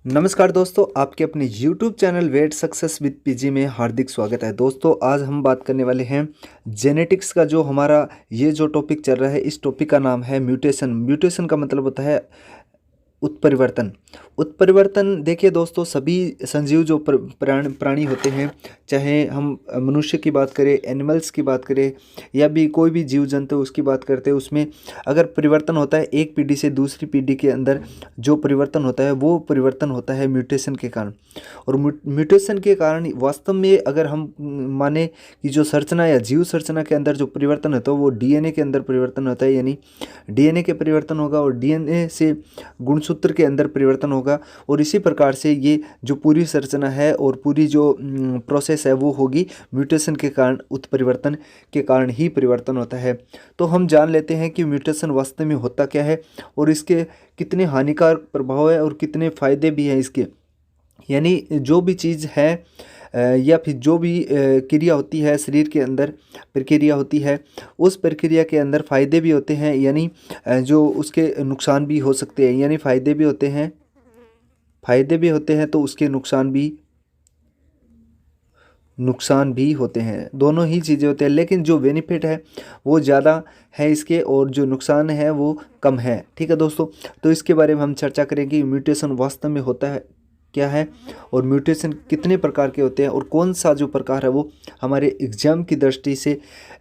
नमस्कार दोस्तों, आपके अपने YouTube channel vet success with PG में हार्दिक स्वागत है। दोस्तों आज हम बात करने वाले हैं जेनेटिक्स का। जो हमारा ये जो टॉपिक चल रहा है, इस टॉपिक का नाम है म्यूटेशन। म्यूटेशन का मतलब होता है उत्परिवर्तन। उत्परिवर्तन देखिए दोस्तों, सभी सजीव जो प्राणी होते हैं, चाहे हम मनुष्य की बात करें, एनिमल्स की बात करें, या भी कोई भी जीव जंतु उसकी बात करते हैं, उसमें अगर परिवर्तन होता है एक पीढ़ी से दूसरी पीढ़ी के अंदर, जो परिवर्तन होता है वो परिवर्तन होता है म्यूटेशन के कारण। और म्यूटेशन के कारण वास्तव में अगर हम माने कि जो संरचना या जीव संरचना के अंदर जो परिवर्तन होता है वो डीएनए के अंदर परिवर्तन होता है, यानी डीएनए के परिवर्तन होगा और डीएनए से गुणसूत्र के अंदर परिवर्तन होगा। और इसी प्रकार से ये जो पूरी संरचना है और पूरी जो प्रोसेस है वो होगी म्यूटेशन के कारण। उत्परिवर्तन के कारण ही परिवर्तन होता है। तो हम जान लेते हैं कि म्यूटेशन वास्तव में होता क्या है और इसके कितने हानिकारक प्रभाव है और कितने फायदे भी हैं इसके। यानी जो भी चीज़ है या फिर जो भी क्रिया होती है शरीर के अंदर, प्रक्रिया होती है, उस प्रक्रिया के अंदर फ़ायदे भी होते हैं, यानी जो उसके नुकसान भी हो सकते हैं। यानी फ़ायदे भी होते हैं, तो उसके नुकसान भी होते हैं। दोनों ही चीज़ें होते हैं, लेकिन जो बेनिफिट है वो ज़्यादा है इसके और जो नुकसान है वो कम है। ठीक है दोस्तों, तो इसके बारे में हम चर्चा करेंगे। म्यूटेशन वास्तव में होता है क्या है और म्यूटेशन कितने प्रकार के होते हैं और कौन सा जो प्रकार है वो हमारे एग्जाम की दृष्टि से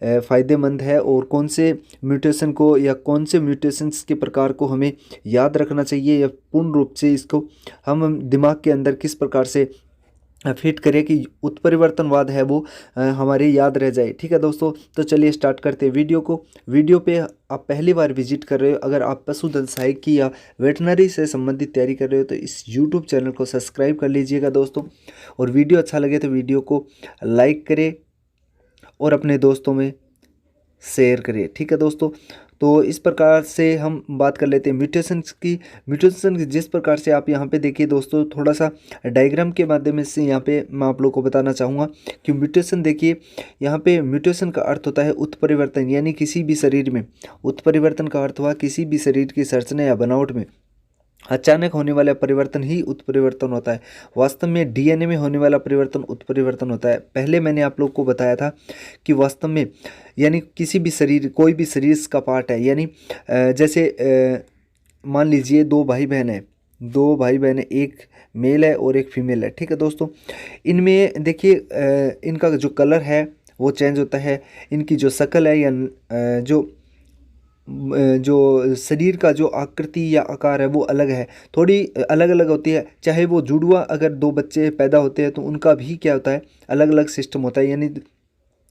फ़ायदेमंद है, और कौन से म्यूटेशन को या कौन से म्यूटेशंस के प्रकार को हमें याद रखना चाहिए, या पूर्ण रूप से इसको हम दिमाग के अंदर किस प्रकार से फिट करें कि उत्परिवर्तनवाद है वो हमारे याद रह जाए। ठीक है दोस्तों, तो चलिए स्टार्ट करते हैं वीडियो को। वीडियो पे आप पहली बार विजिट कर रहे हो, अगर आप पशुधन सहायिकी या वेटनरी से संबंधित तैयारी कर रहे हो तो इस यूट्यूब चैनल को सब्सक्राइब कर लीजिएगा दोस्तों। और वीडियो अच्छा लगे तो वीडियो को लाइक करें और अपने दोस्तों में शेयर करिए। ठीक है दोस्तों, तो इस प्रकार से हम बात कर लेते हैं म्यूटेशंस की। म्यूटेशन जिस प्रकार से आप यहाँ पे देखिए दोस्तों, थोड़ा सा डायग्राम के माध्यम से यहाँ पे मैं आप लोग को बताना चाहूँगा कि म्यूटेशन देखिए, यहाँ पे म्यूटेशन का अर्थ होता है उत्परिवर्तन, यानी किसी भी शरीर में उत्परिवर्तन का अर्थ हुआ किसी भी शरीर की संरचना या बनावट में अचानक होने वाला परिवर्तन ही उत्परिवर्तन होता है। वास्तव में डीएनए में होने वाला परिवर्तन उत्परिवर्तन होता है। पहले मैंने आप लोग को बताया था कि वास्तव में यानी किसी भी शरीर, कोई भी शरीर का पार्ट है, यानी जैसे मान लीजिए दो भाई बहन है, एक मेल है और एक फीमेल है। ठीक है दोस्तों, इनमें देखिए इनका जो कलर है वो चेंज होता है, इनकी जो शक्ल है या जो शरीर का जो आकृति या आकार है वो अलग है, थोड़ी अलग अलग होती है। चाहे वो जुड़वा अगर दो बच्चे पैदा होते हैं तो उनका भी क्या होता है, अलग अलग सिस्टम होता है, यानी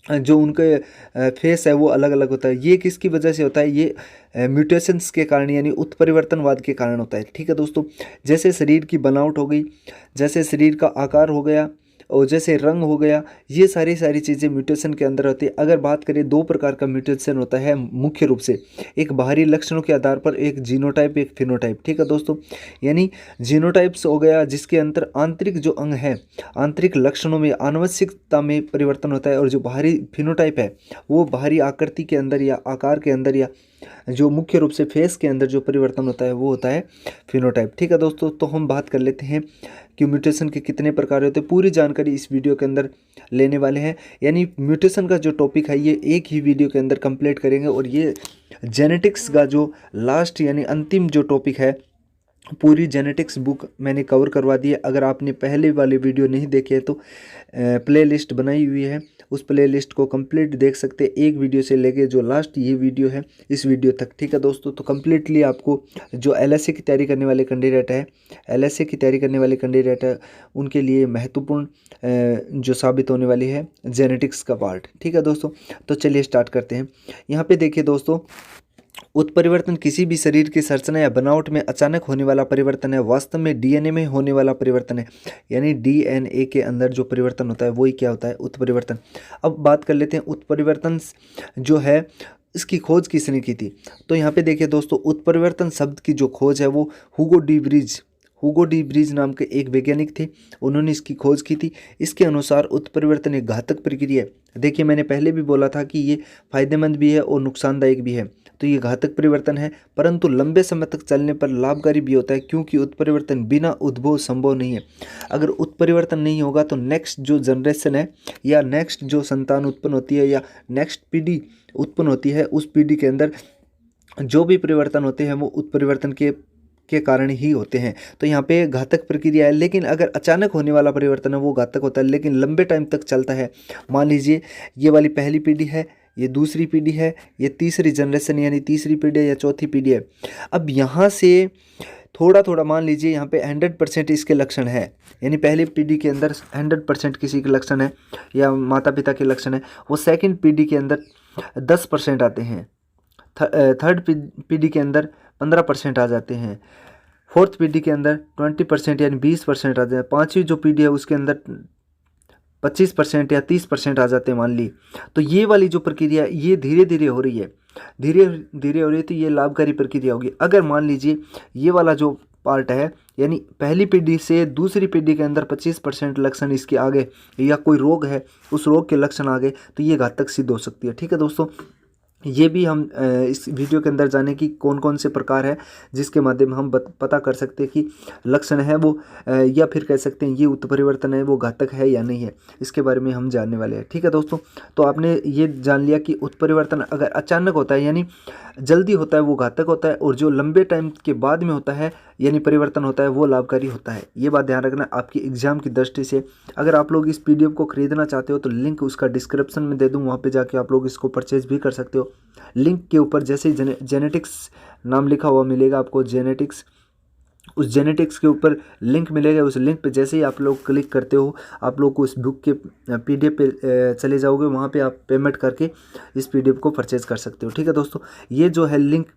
जो उनके फेस है वो अलग अलग होता है। ये किसकी वजह से होता है? ये म्यूटेशंस के कारण, यानी उत्परिवर्तनवाद के कारण होता है। ठीक है दोस्तों, जैसे शरीर की बनावट हो गई, जैसे शरीर का आकार हो गया और जैसे रंग हो गया, ये सारी चीज़ें म्यूटेशन के अंदर होती है। अगर बात करें, दो प्रकार का म्यूटेशन होता है मुख्य रूप से, एक बाहरी लक्षणों के आधार पर, एक जीनोटाइप, एक फिनोटाइप। ठीक है दोस्तों, यानी जीनोटाइप्स हो गया जिसके अंदर आंतरिक जो अंग है, आंतरिक लक्षणों में, आनुवंशिकता में परिवर्तन होता है, और जो बाहरी फिनोटाइप है वो बाहरी आकृति के अंदर या आकार के अंदर या जो मुख्य रूप से फेस के अंदर जो परिवर्तन होता है वो होता है फिनोटाइप। ठीक है दोस्तों, तो हम बात कर लेते हैं कि म्यूटेशन के कितने प्रकार होते हैं। पूरी जानकारी इस वीडियो के अंदर लेने वाले हैं, यानी म्यूटेशन का जो टॉपिक है ये एक ही वीडियो के अंदर कंप्लीट करेंगे। और ये जेनेटिक्स का जो लास्ट यानी अंतिम जो टॉपिक है, पूरी जेनेटिक्स बुक मैंने कवर करवा दी है। अगर आपने पहले वाले वीडियो नहीं देखे है तो प्ले लिस्ट बनाई हुई है, उस प्ले लिस्ट को कंप्लीट देख सकते हैं, एक वीडियो से लेके जो लास्ट ये वीडियो है इस वीडियो तक। ठीक है दोस्तों, तो कम्प्लीटली आपको जो एलएसए की तैयारी करने वाले कैंडिडेट है, उनके लिए महत्वपूर्ण जो साबित होने वाली है जेनेटिक्स का पार्ट। ठीक है दोस्तों, तो चलिए स्टार्ट करते हैं। यहाँ पे देखिए दोस्तों, उत्परिवर्तन किसी भी शरीर की संरचना या बनावट में अचानक होने वाला परिवर्तन है। वास्तव में डीएनए में होने वाला परिवर्तन है, यानी डीएनए के अंदर जो परिवर्तन होता है वही क्या होता है, उत्परिवर्तन। अब बात कर लेते हैं उत्परिवर्तन जो है इसकी खोज किसने की थी। तो यहाँ पे देखिए दोस्तों, उत्परिवर्तन शब्द की जो खोज है वो हुगो डी ब्रिज नाम के एक वैज्ञानिक थे, उन्होंने इसकी खोज की थी। इसके अनुसार उत्परिवर्तन एक घातक प्रक्रिया है। देखिए मैंने पहले भी बोला था कि ये फायदेमंद भी है और नुकसानदायक भी है। तो ये घातक परिवर्तन है, परंतु लंबे समय तक चलने पर लाभकारी भी होता है, क्योंकि उत्परिवर्तन बिना उद्भव संभव नहीं है। अगर उत्परिवर्तन नहीं होगा तो नेक्स्ट जो जनरेशन है या नेक्स्ट जो संतान उत्पन्न होती है या नेक्स्ट पीढ़ी उत्पन्न होती है, उस पीढ़ी के अंदर जो भी परिवर्तन होते हैं वो उत्परिवर्तन के कारण ही होते हैं। तो यहाँ पे घातक प्रक्रिया है, लेकिन अगर अचानक होने वाला परिवर्तन है वो घातक होता है, लेकिन लंबे टाइम तक चलता है। मान लीजिए ये वाली पहली पीढ़ी है, ये दूसरी पीढ़ी है, ये तीसरी जनरेशन यानी तीसरी पीढ़ी है या चौथी पीढ़ी है। अब यहाँ से थोड़ा थोड़ा मान लीजिए यहाँ पे 100% इसके लक्षण है, यानी पहली पीढ़ी के अंदर 100% किसी के लक्षण है या माता पिता के लक्षण है, वो सेकंड पीढ़ी के अंदर 10% आते हैं, थर्ड पीढ़ी के अंदर 15% आ जाते हैं, फोर्थ पीढ़ी के अंदर 20% यानी 20% आ जाते हैं, पाँचवीं जो पीढ़ी है उसके अंदर 25% या 30% आ जाते हैं मान ली। तो ये वाली जो प्रक्रिया ये धीरे धीरे हो रही है, धीरे धीरे हो रही है, तो ये लाभकारी प्रक्रिया होगी। अगर मान लीजिए ये वाला जो पार्ट है, यानी पहली पीढ़ी से दूसरी पीढ़ी के अंदर 25% लक्षण इसके आगे या कोई रोग है उस रोग के लक्षण आ गए, तो ये घातक सिद्ध हो सकती है। ठीक है दोस्तों, ये भी हम इस वीडियो के अंदर जाने की कौन कौन से प्रकार है जिसके माध्यम हम पता कर सकते हैं कि लक्षण है वो या फिर कह सकते हैं ये उत्परिवर्तन है वो घातक है या नहीं है, इसके बारे में हम जानने वाले हैं। ठीक है दोस्तों, तो आपने ये जान लिया कि उत्परिवर्तन अगर अचानक होता है यानी जल्दी होता है वो घातक होता है, और जो लंबे टाइम के बाद में होता है यानी परिवर्तन होता है वो लाभकारी होता है। ये बात ध्यान रखना आपकी एग्जाम की दृष्टि से। अगर आप लोग इस PDF को खरीदना चाहते हो तो लिंक उसका डिस्क्रिप्शन में दे दूँ, वहाँ पे जाके आप लोग इसको परचेज भी कर सकते हो। लिंक के ऊपर जैसे ही जेनेटिक्स नाम लिखा हुआ मिलेगा आपको, जेनेटिक्स, उस जेनेटिक्स के ऊपर लिंक मिलेगा। उस लिंक पे जैसे ही आप लोग क्लिक करते हो आप लोग को उस बुक के PDF पे चले जाओगे, वहाँ पे आप पेमेंट करके इस PDF को परचेज कर सकते हो। ठीक है दोस्तों, ये जो है लिंक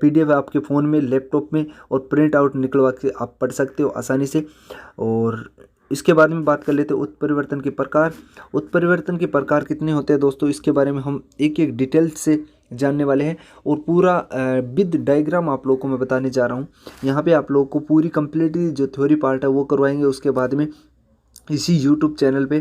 PDF आपके फ़ोन में, लैपटॉप में और प्रिंट आउट निकलवा के आप पढ़ सकते हो आसानी से। और इसके बाद में बात कर लेते हैं उत्परिवर्तन के प्रकार। उत्परिवर्तन के प्रकार कितने होते हैं दोस्तों, इसके बारे में हम एक एक डिटेल से जानने वाले हैं, और पूरा विद डायग्राम आप लोगों को मैं बताने जा रहा हूँ। यहाँ पे आप लोगों को पूरी कंप्लीटली जो थ्योरी पार्ट है वो करवाएंगे, उसके बाद में इसी YouTube चैनल पे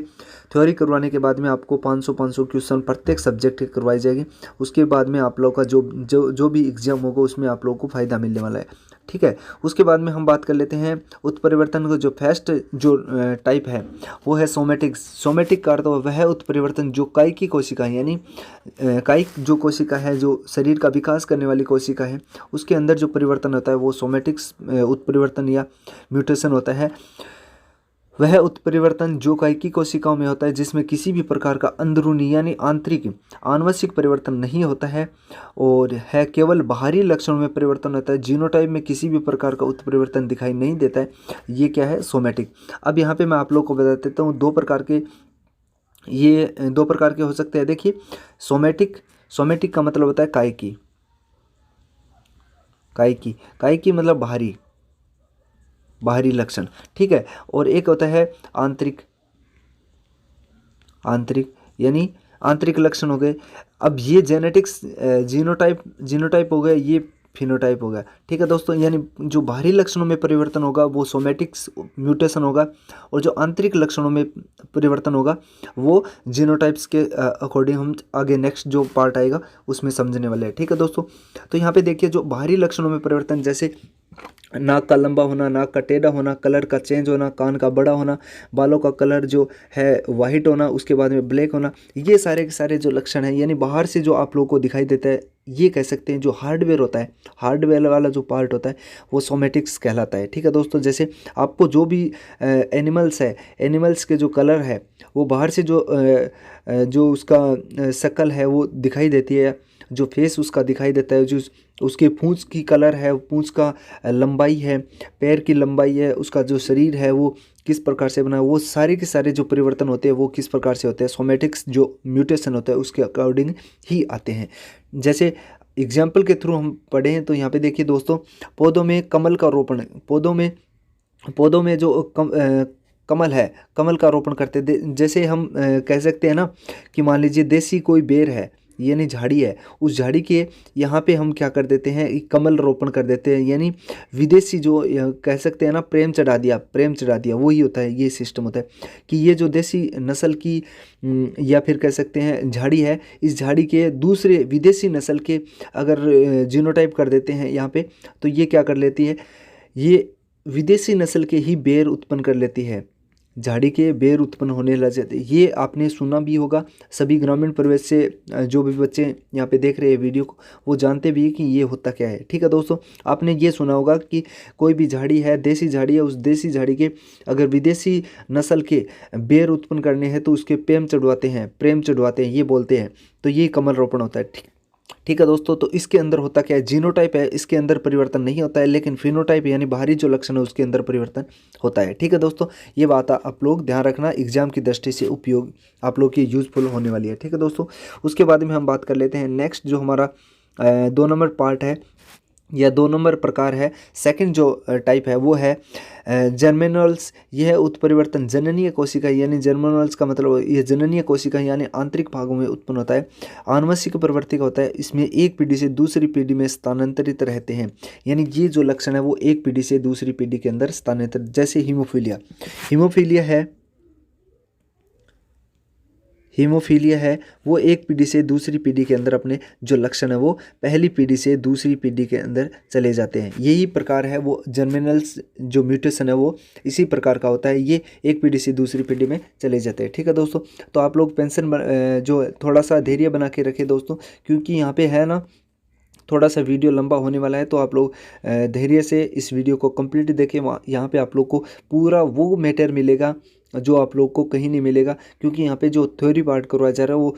थ्योरी करवाने के बाद में आपको 500 क्वेश्चन प्रत्येक सब्जेक्ट की करवाई जाएगी। उसके बाद में आप लोगों का जो भी एग्जाम होगा उसमें आप लोगों को फ़ायदा मिलने वाला है। ठीक है, उसके बाद में हम बात कर लेते हैं उत्परिवर्तन का जो फर्स्ट जो टाइप है वो है सोमेटिक। सोमेटिक का अर्थ वह है उत्परिवर्तन जो कायिकी कोशिका है, यानी कायिक जो कोशिका है जो शरीर का विकास करने वाली कोशिका है उसके अंदर जो परिवर्तन होता है वो सोमेटिक्स उत्परिवर्तन या म्यूटेशन होता है। वह उत्परिवर्तन जो कायिकी कोशिकाओं में होता है जिसमें किसी भी प्रकार का अंदरूनी यानी आंतरिक आनुवंशिक परिवर्तन नहीं होता है, और है केवल बाहरी लक्षणों में परिवर्तन होता है। जीनोटाइप में किसी भी प्रकार का उत्परिवर्तन दिखाई नहीं देता है। ये क्या है, सोमेटिक। अब यहाँ पे मैं आप लोग को बता देता हूँ दो प्रकार के हो सकते हैं। देखिए, सोमेटिक का मतलब होता है कायिकी, कायिकी मतलब बाहरी लक्षण। ठीक है, और एक होता है आंतरिक यानी आंतरिक लक्षण हो गए। अब ये जेनेटिक्स जीनोटाइप हो गया, ये फिनोटाइप हो गया। ठीक है दोस्तों, यानी जो बाहरी लक्षणों में परिवर्तन होगा वो सोमेटिक्स म्यूटेशन होगा, और जो आंतरिक लक्षणों में परिवर्तन होगा वो जीनोटाइप्स के अकॉर्डिंग हम आगे नेक्स्ट जो पार्ट आएगा उसमें समझने वाले हैं। ठीक है दोस्तों, तो यहाँ पे देखिए जो बाहरी लक्षणों में परिवर्तन, जैसे नाक का लंबा होना, नाक का टेढ़ा होना, कलर का चेंज होना, कान का बड़ा होना, बालों का कलर जो है वाइट होना, उसके बाद में ब्लैक होना, ये सारे के सारे जो लक्षण हैं यानी बाहर से जो आप लोगों को दिखाई देता है, ये कह सकते हैं जो हार्डवेयर होता है, हार्डवेयर वाला जो पार्ट होता है वो सोमेटिक्स कहलाता है। ठीक है दोस्तों, जैसे आपको जो भी एनिमल्स है, एनिमल्स के जो कलर है वो बाहर से जो उसका शक्ल है वो दिखाई देती है, जो फेस उसका दिखाई देता है, जो उसके पूंछ की कलर है, पूंछ का लंबाई है, पैर की लंबाई है, उसका जो शरीर है वो किस प्रकार से बना है, वो सारे के सारे जो परिवर्तन होते हैं वो किस प्रकार से होते हैं, सोमेटिक्स जो म्यूटेशन होता है उसके अकॉर्डिंग ही आते हैं। जैसे एग्जाम्पल के थ्रू हम पढ़े हैं तो यहाँ पे देखिए दोस्तों, पौधों में कमल का रोपण, पौधों में जो कमल है, कमल का रोपण करते जैसे हम कह सकते हैं ना कि मान लीजिए देसी कोई बेर है, यानी झाड़ी है, उस झाड़ी के यहाँ पे हम क्या कर देते हैं, कमल रोपण कर देते हैं, यानी विदेशी जो कह सकते हैं ना, प्रेम चढ़ा दिया, प्रेम चढ़ा दिया, वही होता है, ये सिस्टम होता है कि ये जो देसी नस्ल की या फिर कह सकते हैं झाड़ी है, इस झाड़ी के दूसरे विदेशी नस्ल के अगर जीनोटाइप कर देते हैं यहाँ पे, तो ये क्या कर लेती है, ये विदेशी नस्ल के ही बेर उत्पन्न कर लेती है, झाड़ी के बेर उत्पन्न होने लग जाते हैं। ये आपने सुना भी होगा, सभी ग्रामीण परिवेश से जो भी बच्चे यहाँ पे देख रहे हैं वीडियो को, वो जानते भी हैं कि ये होता क्या है। ठीक है दोस्तों, आपने ये सुना होगा कि कोई भी झाड़ी है, देसी झाड़ी है, उस देसी झाड़ी के अगर विदेशी नस्ल के बेर उत्पन्न करने हैं तो उसके प्रेम चढ़वाते हैं, ये बोलते हैं, तो ये कमल रोपण होता है। ठीक है दोस्तों, तो इसके अंदर होता क्या है, जीनोटाइप है, इसके अंदर परिवर्तन नहीं होता है, लेकिन फिनोटाइप यानी बाहरी जो लक्षण है उसके अंदर परिवर्तन होता है। ठीक है दोस्तों, ये बात आप लोग ध्यान रखना, एग्जाम की दृष्टि से उपयोग आप लोग की यूजफुल होने वाली है। ठीक है दोस्तों, उसके बाद में हम बात कर लेते हैं नेक्स्ट, जो हमारा 2 नंबर पार्ट है या 2 नंबर प्रकार है, सेकंड जो टाइप है वो है जर्मिनल्स। यह उत्परिवर्तन जननीय कोशिका, यानी जर्मिनल्स का मतलब यह जननीय कोशिका यानी आंतरिक भागों में उत्पन्न होता है, आनुवंशिक प्रवृत्ति का होता है, इसमें एक पीढ़ी से दूसरी पीढ़ी में स्थानांतरित रहते हैं, यानी ये जो लक्षण है वो एक पीढ़ी से दूसरी पीढ़ी के अंदर स्थानांतरित, जैसे हीमोफीलिया है, वो एक पीढ़ी से दूसरी पीढ़ी के अंदर अपने जो लक्षण है वो पहली पीढ़ी से दूसरी पीढ़ी के अंदर चले जाते हैं। यही प्रकार है वो जर्मिनल्स जो म्यूटेशन है वो इसी प्रकार का होता है, ये एक पीढ़ी से दूसरी पीढ़ी में चले जाते हैं। ठीक है दोस्तों, तो आप लोग पेंशन जो थोड़ा सा धैर्य बना के रखें दोस्तों, क्योंकि यहाँ पे है ना थोड़ा सा वीडियो लंबा होने वाला है, तो आप लोग धैर्य से इस वीडियो को कंप्लीट देखें। यहाँ पे आप लोग को पूरा वो मैटर मिलेगा जो आप लोग को कहीं नहीं मिलेगा, क्योंकि यहाँ पे जो थ्योरी पार्ट करवाया जा रहा है वो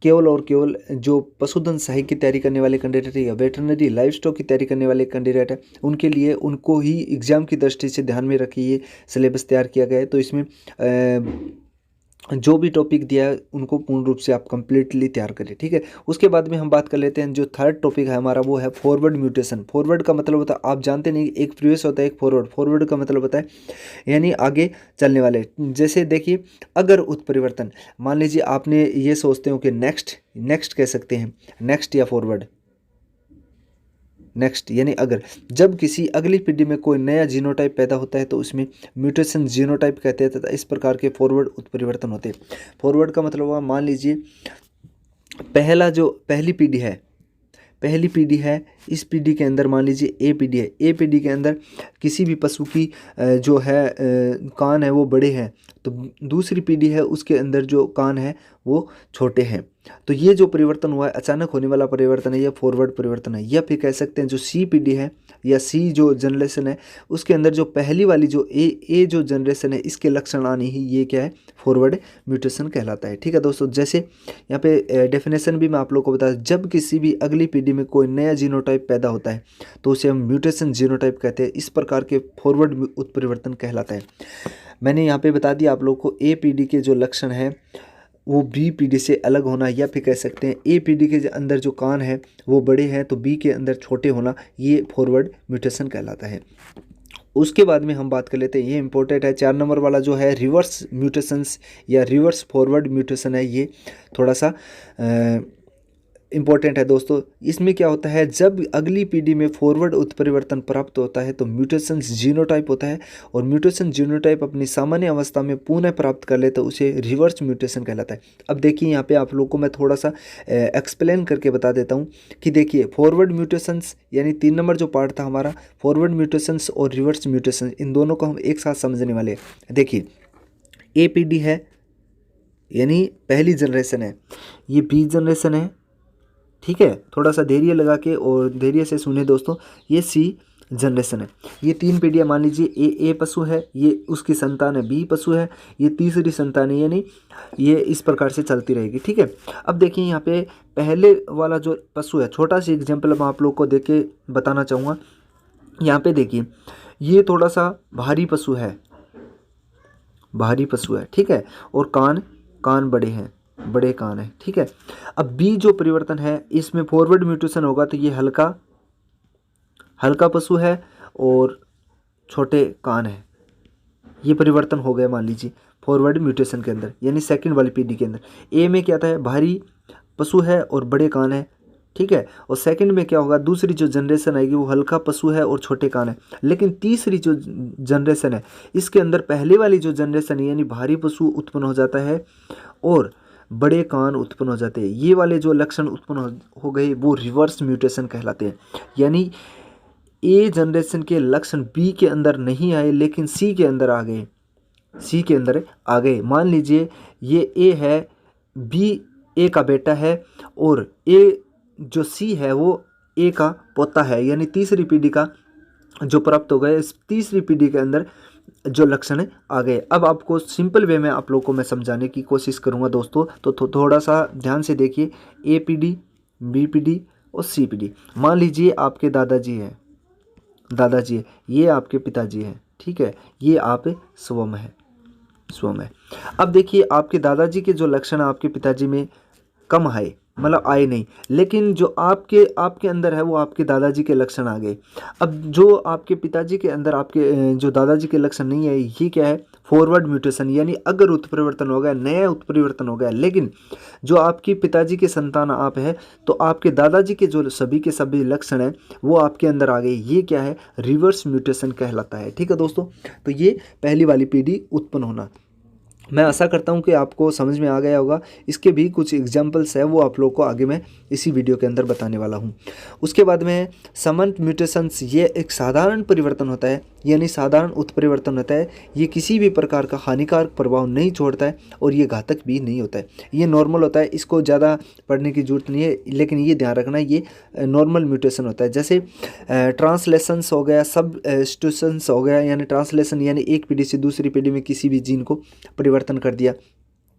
केवल और केवल जो पशुधन सहायक की तैयारी करने वाले कैंडिडेट या वेटरनरी लाइफ स्टॉक की तैयारी करने वाले कैंडिडेट है, उनके लिए उनको ही एग्जाम की दृष्टि से ध्यान में रखिए ये सिलेबस तैयार किया गया है। तो इसमें जो भी टॉपिक दिया है उनको पूर्ण रूप से आप कंप्लीटली तैयार करें। ठीक है, उसके बाद में हम बात कर लेते हैं, जो थर्ड टॉपिक है हमारा वो है फॉरवर्ड म्यूटेशन। फॉरवर्ड का मतलब होता है, आप जानते नहीं, एक प्रीवियस होता है एक फॉरवर्ड। फॉरवर्ड का मतलब होता है यानी आगे चलने वाले। जैसे देखिए, अगर उत्परिवर्तन, मान लीजिए आपने ये सोचते हो कि नेक्स्ट कह सकते हैं, नेक्स्ट या फॉरवर्ड, नेक्स्ट यानी अगर, जब किसी अगली पीढ़ी में कोई नया जीनोटाइप पैदा होता है तो उसमें म्यूटेशन जीनोटाइप कहते हैं, तथा इस प्रकार के फॉरवर्ड उत्परिवर्तन होते हैं। फॉरवर्ड का मतलब हुआ, मान लीजिए पहली पीढ़ी है, इस पीढ़ी के अंदर मान लीजिए ए पीढ़ी है, ए पीढ़ी के अंदर किसी भी पशु की जो है कान है वो बड़े हैं, तो दूसरी पीढ़ी है उसके अंदर जो कान है वो छोटे हैं। तो ये जो परिवर्तन हुआ है, अचानक होने वाला परिवर्तन है, यह फॉरवर्ड परिवर्तन है। या फिर कह सकते हैं जो सी पीढ़ी है या सी जो जनरेशन है, उसके अंदर जो पहली वाली जो ए जो जनरेशन है, इसके लक्षण आने ही ये क्या है, फॉरवर्ड म्यूटेशन कहलाता है। ठीक है दोस्तों, जैसे यहाँ पे डेफिनेशन भी मैं आप लोग को बता, जब किसी भी अगली पीढ़ी में कोई नया जीनोटाइप पैदा होता है तो उसे हम म्यूटेशन जीनोटाइप कहते हैं, इस प्रकार के फॉरवर्ड उत्परिवर्तन कहलाता है। मैंने यहाँ पे बता दिया आप लोग को, ए पीढ़ी के जो लक्षण है वो बी पीढ़ी से अलग होना, या फिर कह सकते हैं ए पीढ़ी के अंदर जो कान है वो बड़े हैं तो बी के अंदर छोटे होना, ये फॉरवर्ड म्यूटेशन कहलाता है। उसके बाद में हम बात कर लेते हैं, ये इंपॉर्टेंट है, 4 नंबर वाला जो है रिवर्स म्यूटेशंस या रिवर्स फॉरवर्ड म्यूटेशन है, ये थोड़ा सा इम्पोर्टेंट है दोस्तों। इसमें क्या होता है, जब अगली पीढ़ी में फॉरवर्ड उत्परिवर्तन प्राप्त होता है तो म्यूटेशन जीनोटाइप होता है, और म्यूटेशन जीनोटाइप अपनी सामान्य अवस्था में पुनः प्राप्त कर ले तो उसे रिवर्स म्यूटेशन कहलाता है। अब देखिए यहाँ पे आप लोग को मैं थोड़ा सा एक्सप्लेन करके बता देता हूँ कि देखिए, फॉरवर्ड म्यूटेशंस यानी 3 नंबर जो पार्ट था हमारा, फॉरवर्ड म्यूटेशंस और रिवर्स म्यूटेशन, इन दोनों को हम एक साथ समझने वाले हैं। देखिए, ए पीढ़ी है यानी पहली जनरेशन है, ये बी जनरेशन है, ठीक है, थोड़ा सा धैर्य लगा के और धैर्य से सुने दोस्तों, ये सी जनरेशन है। ये 3 पीढ़ियाँ, मान लीजिए ए पशु है, ये उसकी संतान है, बी पशु है, ये तीसरी संतान है, यानी ये इस प्रकार से चलती रहेगी। ठीक है, अब देखिए यहाँ पे पहले वाला जो पशु है, छोटा सा एग्जाम्पल मैं आप लोग को देके बताना चाहूँगा। यहाँ पे देखिए, ये थोड़ा सा भारी पशु है, ठीक है, और कान बड़े कान है। ठीक है, अब बी जो परिवर्तन है इसमें फॉरवर्ड म्यूटेशन होगा तो ये हल्का पशु है और छोटे कान है, ये परिवर्तन हो गया मान लीजिए फॉरवर्ड म्यूटेशन के अंदर, यानी सेकंड वाली पीढ़ी के अंदर। ए में क्या था, भारी पशु है और बड़े कान है, ठीक है। और सेकंड में क्या होगा, दूसरी जो जनरेशन आएगी वो हल्का पशु है और छोटे कान है। लेकिन तीसरी जो जनरेशन है इसके अंदर पहले वाली जो जनरेशन है यानी भारी पशु उत्पन्न हो जाता है और बड़े कान उत्पन्न हो जाते हैं। ये वाले जो लक्षण उत्पन्न हो गए वो रिवर्स म्यूटेशन कहलाते हैं। यानी ए जनरेशन के लक्षण बी के अंदर नहीं आए लेकिन सी के अंदर आ गए, सी के अंदर आ गए। मान लीजिए ये ए है, बी ए का बेटा है और ए जो सी है वो ए का पोता है, यानी तीसरी पीढ़ी का जो प्राप्त हो गए, इस तीसरी पीढ़ी के अंदर जो लक्षण आ गए। अब आपको सिंपल वे में आप लोगों को मैं समझाने की कोशिश करूंगा दोस्तों, तो थोड़ा सा ध्यान से देखिए। ए पीढ़ी, बी पीढ़ी और सी पीढ़ी। मान लीजिए आपके दादाजी है, दादाजी है, ये आपके पिताजी हैं, ठीक है, ये आप स्वयं है, स्वयं है। अब देखिए आपके दादाजी के जो लक्षण आपके पिताजी में कम आए, मतलब आए नहीं, लेकिन जो आपके अंदर है वो आपके दादाजी के लक्षण आ गए। अब जो आपके पिताजी के अंदर आपके जो दादाजी के लक्षण नहीं आए, ये क्या है, फॉरवर्ड म्यूटेशन, यानी अगर उत्परिवर्तन हो गया, नया उत्परिवर्तन हो गया। लेकिन जो आपकी पिताजी के संतान आप है तो आपके दादाजी के जो सभी के सभी लक्षण हैं वो आपके अंदर आ गए। ये क्या है, रिवर्स म्यूटेशन कहलाता है, ठीक है दोस्तों। तो ये पहली वाली पीढ़ी उत्पन्न होना। मैं आशा करता हूं कि आपको समझ में आ गया होगा। इसके भी कुछ एग्जाम्पल्स है वो आप लोगों को आगे मैं इसी वीडियो के अंदर बताने वाला हूं। उसके बाद में समंत म्यूटेशंस, ये एक साधारण परिवर्तन होता है, यानी साधारण उत्परिवर्तन होता है। ये किसी भी प्रकार का हानिकारक प्रभाव नहीं छोड़ता है और ये घातक भी नहीं होता है, ये नॉर्मल होता है। इसको ज़्यादा पढ़ने की जरूरत नहीं है, लेकिन ये ध्यान रखना ये नॉर्मल म्यूटेशन होता है। जैसे ट्रांसलेशंस हो गया, सबस्टिट्यूशंस हो गया, यानी ट्रांसलेशन यानी एक पीढ़ी से दूसरी पीढ़ी में किसी भी जीन को परिवर्तन कर दिया।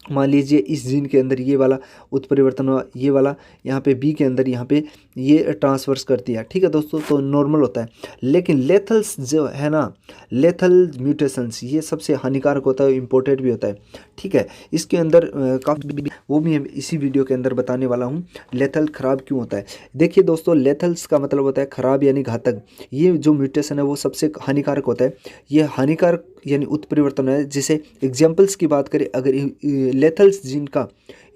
मान लीजिए इस जीन के अंदर ये वाला उत्परिवर्तन हुआ, ये वाला यहाँ पे बी के अंदर यहाँ पे ये ट्रांसफर्स कर दिया, ठीक है दोस्तों, तो नॉर्मल होता है। लेकिन लेथल्स जो है ना, लेथल म्यूटेशंस, ये सबसे हानिकारक होता है, इम्पोर्टेंट भी होता है, ठीक है। इसके अंदर काफ़ी वो भी मैं इसी वीडियो के अंदर बताने वाला हूँ, लेथल खराब क्यों होता है। देखिए दोस्तों, लेथल्स का मतलब होता है खराब यानी घातक। ये जो म्यूटेशन है वो सबसे हानिकारक होता है। ये हानिकारक यानी उत्परिवर्तन है। जैसे एग्जाम्पल्स की बात करें, अगर लेथल्स जीन का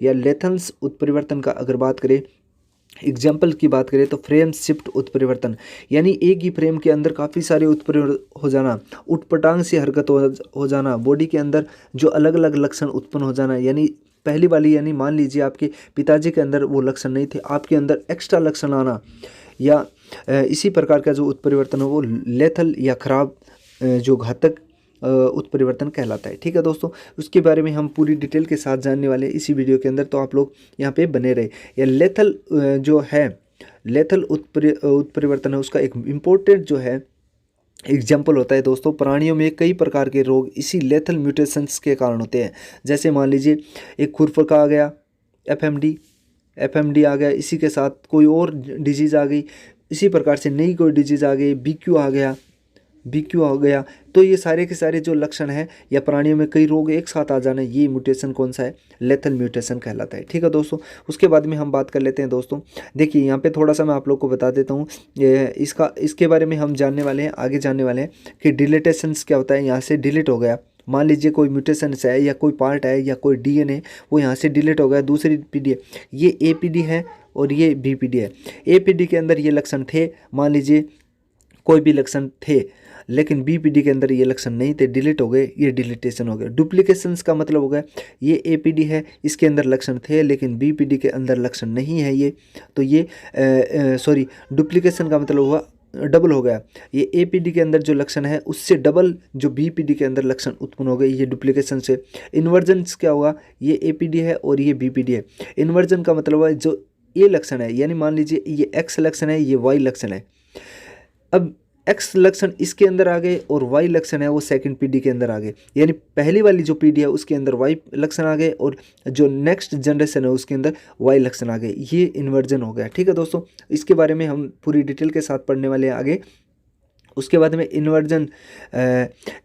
या लेथल्स उत्परिवर्तन का अगर बात करें, एग्जाम्पल की बात करें तो फ्रेम शिफ्ट उत्परिवर्तन, यानी एक ही फ्रेम के अंदर काफ़ी सारे उत्परिवर्तन हो जाना, उटपटांग से हरकत हो जाना, बॉडी के अंदर जो अलग अलग लक्षण उत्पन्न हो जाना। यानी पहली वाली, यानी मान लीजिए आपके पिताजी के अंदर वो लक्षण नहीं थे, आपके अंदर एक्स्ट्रा लक्षण आना, या इसी प्रकार का जो उत्परिवर्तन हो वो लेथल या खराब जो घातक उत्परिवर्तन कहलाता है, ठीक है दोस्तों। उसके बारे में हम पूरी डिटेल के साथ जानने वाले हैं इसी वीडियो के अंदर, तो आप लोग यहाँ पे बने रहे। या लेथल जो है, लेथल उत्परिवर्तन है, उसका एक इम्पोर्टेंट जो है एग्जाम्पल होता है दोस्तों, प्राणियों में कई प्रकार के रोग इसी लेथल म्यूटेशंस के कारण होते हैं। जैसे मान लीजिए एक खुरपका आ गया, एफएमडी आ गया, इसी के साथ कोई और डिजीज़ आ गई, इसी प्रकार से नई कोई डिजीज़ आ गई, बीक्यू आ गया। तो ये सारे के सारे जो लक्षण हैं, या प्राणियों में कई रोग एक साथ आ जाना, ये म्यूटेशन कौन सा है, लेथल म्यूटेशन कहलाता है, ठीक है दोस्तों। उसके बाद में हम बात कर लेते हैं दोस्तों। देखिए यहाँ पे थोड़ा सा मैं आप लोग को बता देता हूँ, इसके बारे में हम जानने वाले हैं, आगे जानने वाले हैं कि डिलीटेशंस क्या होता है। यहाँ से डिलीट हो गया, मान लीजिए कोई म्यूटेशन है या कोई पार्ट है या कोई डीएनए वो यहाँ से डिलीट हो गया, दूसरी पीढ़ी है, ये ए पीढ़ी है और ये बी पीढ़ी है। ए पीढ़ी के अंदर ये लक्षण थे, मान लीजिए कोई भी लक्षण थे, लेकिन बी पीढ़ी के अंदर ये लक्षण नहीं थे, डिलीट हो गए, ये डिलीटेशन हो गया। डुप्लीकेशंस का मतलब हो गया, ये ए पीढ़ी है, इसके अंदर लक्षण थे लेकिन बी पीढ़ी के अंदर लक्षण नहीं है, ये तो ये डुप्लीकेशन का मतलब हुआ डबल हो गया। ये ए पीढ़ी के अंदर जो लक्षण है उससे डबल जो बी पीढ़ी के अंदर लक्षण उत्पन्न हो गए, ये डुप्लीकेशन से। इन्वर्जन क्या होगा, ये ए पीढ़ी है और ये बी पीढ़ी है। इन्वर्जन का मतलब है जो ए लक्षण है, यानी मान लीजिए ये एक्स लक्षण है, ये वाई लक्षण है। अब एक्स लक्षण इसके अंदर आ गए और वाई लक्षण है वो सेकंड पीढ़ी के अंदर आ गए, यानी पहली वाली जो पीढ़ी है उसके अंदर वाई लक्षण आ गए और जो नेक्स्ट जनरेशन है उसके अंदर वाई लक्षण आ गए, ये इन्वर्जन हो गया, ठीक है दोस्तों। इसके बारे में हम पूरी डिटेल के साथ पढ़ने वाले हैं आगे। उसके बाद में इन्वर्जन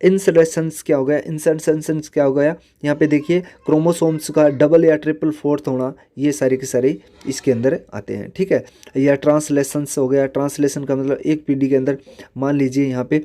इंसर्शंस क्या हो गया, इंसर्शंस क्या हो गया, यहाँ पे देखिए क्रोमोसोम्स का डबल या ट्रिपल फोर्थ होना, ये सारे के सारे इसके अंदर आते हैं, ठीक है। या ट्रांसलेशंस हो गया, ट्रांसलेशन का मतलब एक पीढ़ी के अंदर मान लीजिए यहाँ पे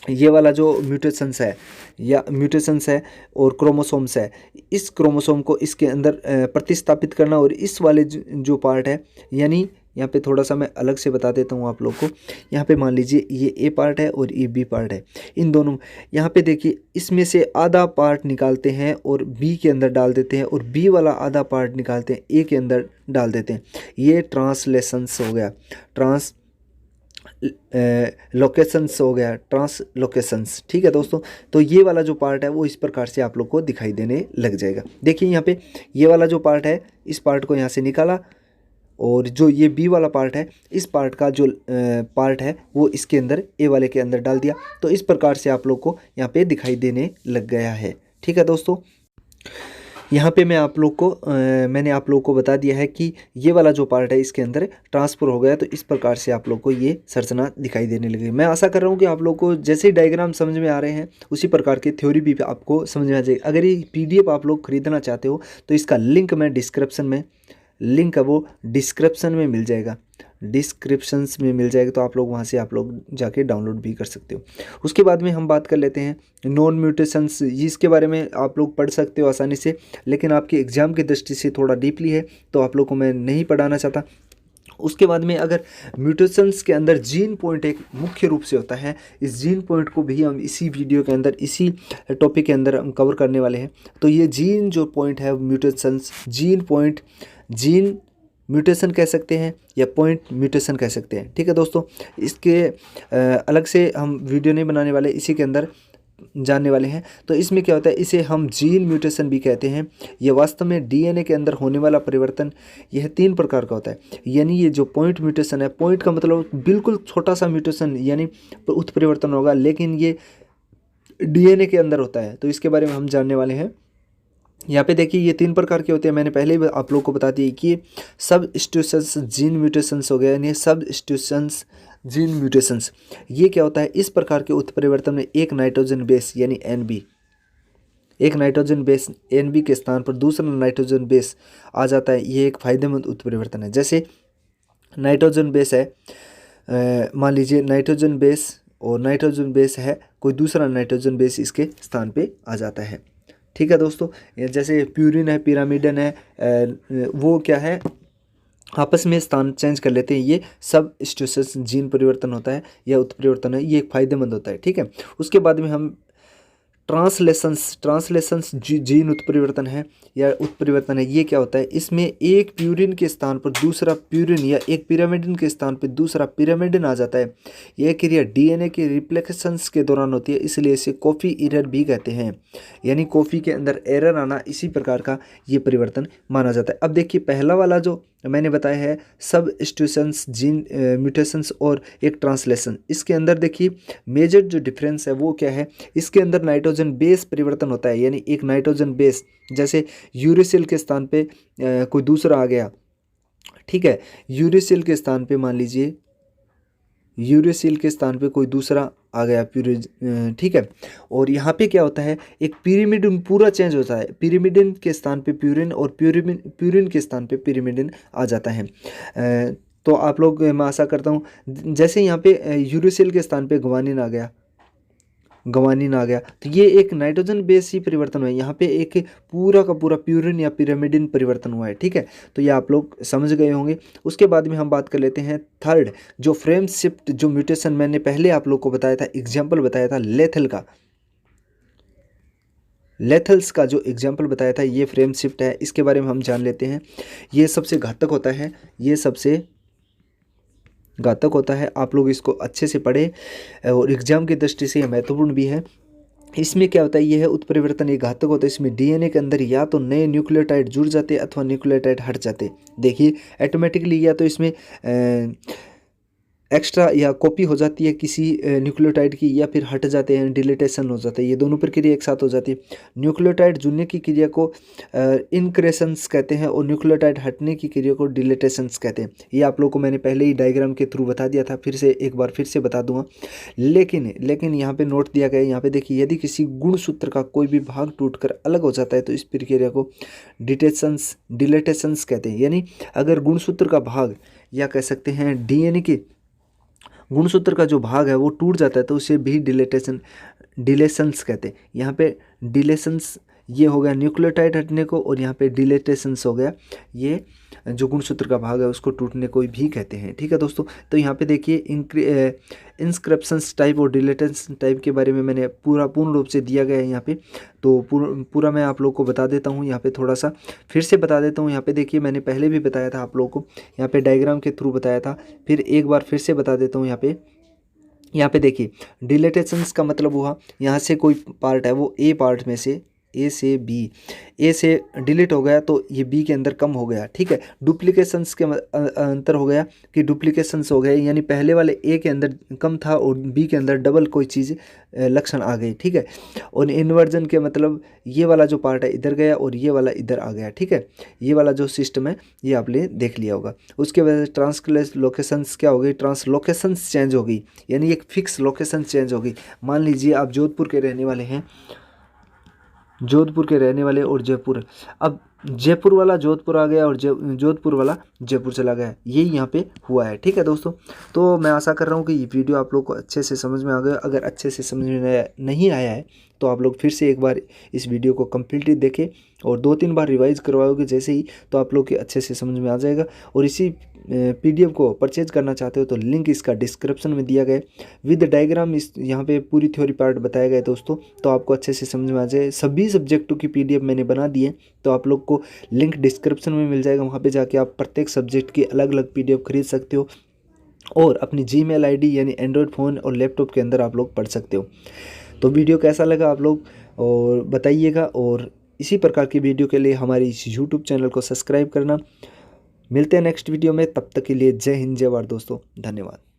ये वाला जो म्यूटेशंस है या म्यूटेशंस है और क्रोमोसोम्स है, इस क्रोमोसोम को इसके अंदर प्रतिस्थापित करना, और इस वाले जो पार्ट है, यानी यहाँ पे थोड़ा सा मैं अलग से बता देता हूँ आप लोग को। यहाँ पे मान लीजिए ये ए पार्ट है और ये बी पार्ट है, इन दोनों, यहाँ पे देखिए इसमें से आधा पार्ट निकालते हैं और बी के अंदर डाल देते हैं, और बी वाला आधा पार्ट निकालते हैं ए के अंदर डाल देते हैं। ये ट्रांसलेशंस हो गया, लोकेशंस हो गया, ट्रांसलोकेशंस। ठीक है दोस्तों, तो ये वाला जो पार्ट है वो इस प्रकार से आप लोग को दिखाई देने लग जाएगा। देखिए यहाँ पे ये वाला जो पार्ट है, इस पार्ट को यहाँ से निकाला, और जो ये बी वाला पार्ट है, इस पार्ट का जो पार्ट है वो इसके अंदर ए वाले के अंदर डाल दिया। तो इस प्रकार से आप लोग को यहाँ पे दिखाई देने लग गया है। ठीक है दोस्तों, यहाँ पे मैं आप लोग को मैंने आप लोग को बता दिया है कि ये वाला जो पार्ट है इसके अंदर ट्रांसफ़र हो गया। तो इस प्रकार से आप लोग को ये संरचना दिखाई देने लगी। मैं आशा कर रहा हूँ कि आप लोग को जैसे ही डायग्राम समझ में आ रहे हैं उसी प्रकार की थ्योरी भी आपको समझ में आ जाएगी। अगर ये PDF आप लोग खरीदना चाहते हो तो इसका लिंक मैं डिस्क्रिप्शन में, लिंक है वो डिस्क्रिप्शन में मिल जाएगा, डिस्क्रिप्शंस में मिल जाएगा, तो आप लोग वहाँ से आप लोग जाके डाउनलोड भी कर सकते हो। उसके बाद में हम बात कर लेते हैं नॉन म्यूटेशंस। इसके बारे में आप लोग पढ़ सकते हो आसानी से, लेकिन आपके एग्जाम की दृष्टि से थोड़ा डीपली है तो आप लोग को मैं नहीं पढ़ाना चाहता। उसके बाद में अगर म्यूटेशंस के अंदर जीन पॉइंट एक मुख्य रूप से होता है, इस जीन पॉइंट को भी हम इसी वीडियो के अंदर, इसी टॉपिक के अंदर हम कवर करने वाले हैं। तो ये जीन जो पॉइंट है mutations, gene point, gene mutation कह सकते हैं या पॉइंट म्यूटेशन कह सकते हैं। ठीक है दोस्तों, इसके अलग से हम वीडियो नहीं बनाने वाले, इसी के अंदर जानने वाले हैं। तो इसमें क्या होता है, इसे हम जीन म्यूटेशन भी कहते हैं। यह वास्तव में DNA के अंदर होने वाला परिवर्तन, यह 3 प्रकार का होता है। यानी ये जो पॉइंट म्यूटेशन है, पॉइंट का मतलब बिल्कुल छोटा सा म्यूटेशन यानी उत्परिवर्तन होगा, लेकिन ये DNA के अंदर होता है। तो इसके बारे में हम जानने वाले हैं। यहाँ पे देखिए ये 3 प्रकार के होते हैं। मैंने पहले ही आप लोग को बता दिया कि सब स्ट्यूशंस जीन म्यूटेशंस हो गए, यानी सब स्ट्यूशंस जीन म्यूटेशंस। ये क्या होता है, इस प्रकार के उत्परिवर्तन में एक नाइट्रोजन बेस यानी NB, एक नाइट्रोजन बेस NB के स्थान पर दूसरा नाइट्रोजन बेस आ जाता है। ये एक फायदेमंद उत्परिवर्तन है। जैसे नाइट्रोजन बेस है, मान लीजिए नाइट्रोजन बेस और नाइट्रोजन बेस है, कोई दूसरा नाइट्रोजन बेस इसके स्थान पे आ जाता है। ठीक है दोस्तों, जैसे प्यूरिन है, पिरामिडन है, वो क्या है, आपस में स्थान चेंज कर लेते हैं। ये सब स्ट्यूशंस जीन परिवर्तन होता है या उत्परिवर्तन है, ये एक फायदेमंद होता है। ठीक है, उसके बाद में हम ट्रांसलेशंस जीन उत्परिवर्तन है या उत्परिवर्तन है। ये क्या होता है, इसमें एक प्यूरिन के स्थान पर दूसरा प्यूरिन या एक पिरामिडिन के स्थान पर दूसरा पिरामिडिन आ जाता है। यह क्रिया DNA के रिप्लिकेशंस के दौरान होती है, इसलिए इसे कॉफ़ी एरर भी कहते हैं। यानी कॉफ़ी के अंदर एरर आना, इसी प्रकार का ये परिवर्तन माना जाता है। अब देखिए पहला वाला जो मैंने बताया है सब स्ट्यूशंस जीन म्यूटेशंस और एक ट्रांसलेशन, इसके अंदर देखिए मेजर जो डिफरेंस है वो क्या है, इसके अंदर नाइट्रोजन बेस परिवर्तन होता है। यानी एक नाइट्रोजन बेस, जैसे यूरेसिल के स्थान पे कोई दूसरा आ गया। ठीक है, यूरेसिल के स्थान पे मान लीजिए, यूरेसिल के स्थान पे कोई दूसरा आ गया ठीक है, और यहाँ पे क्या होता है, एक पिरिमिडिन पूरा चेंज होता है। पिरिमिडिन के स्थान पे प्यूरिन और प्यूरिन के स्थान पे पिरिमिडिन आ जाता है। तो आप लोग, मैं आशा करता हूँ, जैसे यहाँ पे यूरेसिल के स्थान पे गुआनिन आ गया, तो ये एक नाइट्रोजन बेस ही परिवर्तन हुआ है। यहाँ पे एक पूरा का पूरा प्यूरिन या पिरामिडिन परिवर्तन हुआ है। ठीक है, तो ये आप लोग समझ गए होंगे। उसके बाद में हम बात कर लेते हैं थर्ड, जो फ्रेम शिफ्ट जो म्यूटेशन मैंने पहले आप लोग को बताया था, एग्जाम्पल बताया था लेथल का, लेथल्स का जो एग्जाम्पल बताया था, ये फ्रेम शिफ्ट है। इसके बारे में हम जान लेते हैं। ये सबसे घातक होता है, ये सबसे घातक होता है। आप लोग इसको अच्छे से पढ़ें और एग्जाम की दृष्टि से यह महत्वपूर्ण भी है। इसमें क्या होता है, यह है उत्परिवर्तन, एक घातक होता है। इसमें DNA के अंदर या तो नए न्यूक्लियोटाइड जुड़ जाते अथवा न्यूक्लियोटाइड हट जाते। देखिए ऑटोमेटिकली या तो इसमें एक्स्ट्रा या कॉपी हो जाती है किसी न्यूक्लियोटाइड की, या फिर हट जाते हैं, डिलीटेशन हो जाता है। ये दोनों प्रक्रिया एक साथ हो जाती है। न्यूक्लियोटाइड जुड़ने की क्रिया को इनक्रेशंस कहते हैं और न्यूक्लियोटाइड हटने की क्रिया को डिलीटेशंस कहते हैं। ये आप लोग को मैंने पहले ही डायग्राम के थ्रू बता दिया था, फिर से एक बार फिर से बता दूंगा। लेकिन यहाँ पे नोट दिया गया है, यहाँ पे देखिए, यदि किसी गुणसूत्र का कोई भी भाग टूटकर अलग हो जाता है तो इस प्रक्रिया को डिलीटेशंस कहते हैं। यानी अगर गुणसूत्र का भाग, या कह सकते हैं DNA के गुणसूत्र का जो भाग है वो टूट जाता है तो उसे भी डिलेशंस कहते हैं। यहाँ पे डिलेशंस ये हो गया न्यूक्लियोटाइड हटने को, और यहाँ पे डिलेटेशंस हो गया ये जो गुणसूत्र का भाग है उसको टूटने को भी कहते हैं। ठीक है दोस्तों, तो यहाँ पे देखिए इंस्क्रिप्शंस टाइप और डिलेटेशन टाइप के बारे में मैंने पूर्ण रूप से दिया गया है यहाँ पे। तो पूरा मैं आप लोग को बता देता हूँ, यहाँ पे थोड़ा सा फिर से बता देता हूँ। यहाँ पे देखिए मैंने पहले भी बताया था आप लोगों को, यहाँ पे डायग्राम के थ्रू बताया था, फिर एक बार फिर से बता देता हूँ। यहाँ पे देखिए डिलेटेशंस का मतलब हुआ यहाँ से कोई पार्ट है वो ए पार्ट में से ए से बी, ए से डिलीट हो गया तो ये बी के अंदर कम हो गया। ठीक है, डुप्लीकेशंस के अंतर हो गया कि डुप्लीकेशंस हो गए, यानी पहले वाले ए के अंदर कम था और बी के अंदर डबल कोई चीज़ लक्षण आ गई। ठीक है, और इन्वर्जन के मतलब ये वाला जो पार्ट है इधर गया और ये वाला इधर आ गया। ठीक है, ये वाला जो सिस्टम है ये आपने देख लिया होगा। उसके बाद ट्रांसलोकेशंस क्या हो गई, ट्रांसलोकेशंस चेंज हो गई, यानी एक फिक्स लोकेशन चेंज हो गई। मान लीजिए आप जोधपुर के रहने वाले हैं, जोधपुर के रहने वाले और जयपुर, अब जयपुर वाला जोधपुर आ गया और जोधपुर वाला जयपुर चला गया, यही यहाँ पे हुआ है। ठीक है दोस्तों, तो मैं आशा कर रहा हूँ कि ये वीडियो आप लोग को अच्छे से समझ में आ गया। अगर अच्छे से समझ में नहीं आया है तो आप लोग फिर से एक बार इस वीडियो को कम्प्लीटली देखें और 2-3 बार रिवाइज करवाओगे जैसे ही, तो आप लोग के अच्छे से समझ में आ जाएगा। और इसी PDF को परचेज करना चाहते हो तो लिंक इसका डिस्क्रिप्शन में दिया गया विद डायग्राम, इस यहाँ पे पूरी थ्योरी पार्ट बताया गया है दोस्तों, तो आपको अच्छे से समझ में आ जाए। सभी सब्जेक्टों की PDF मैंने बना दी है, तो आप लोग को लिंक डिस्क्रिप्शन में मिल जाएगा, वहाँ पे जाके आप प्रत्येक सब्जेक्ट की अलग अलग PDF खरीद सकते हो और अपनी Gmail ID यानी एंड्रॉयड फ़ोन और लैपटॉप के अंदर आप लोग पढ़ सकते हो। तो वीडियो कैसा लगा आप लोग और बताइएगा, और इसी प्रकार की वीडियो के लिए हमारी इस YouTube चैनल को सब्सक्राइब करना। मिलते हैं नेक्स्ट वीडियो में, तब तक के लिए जय हिंद जय भारत दोस्तों, धन्यवाद।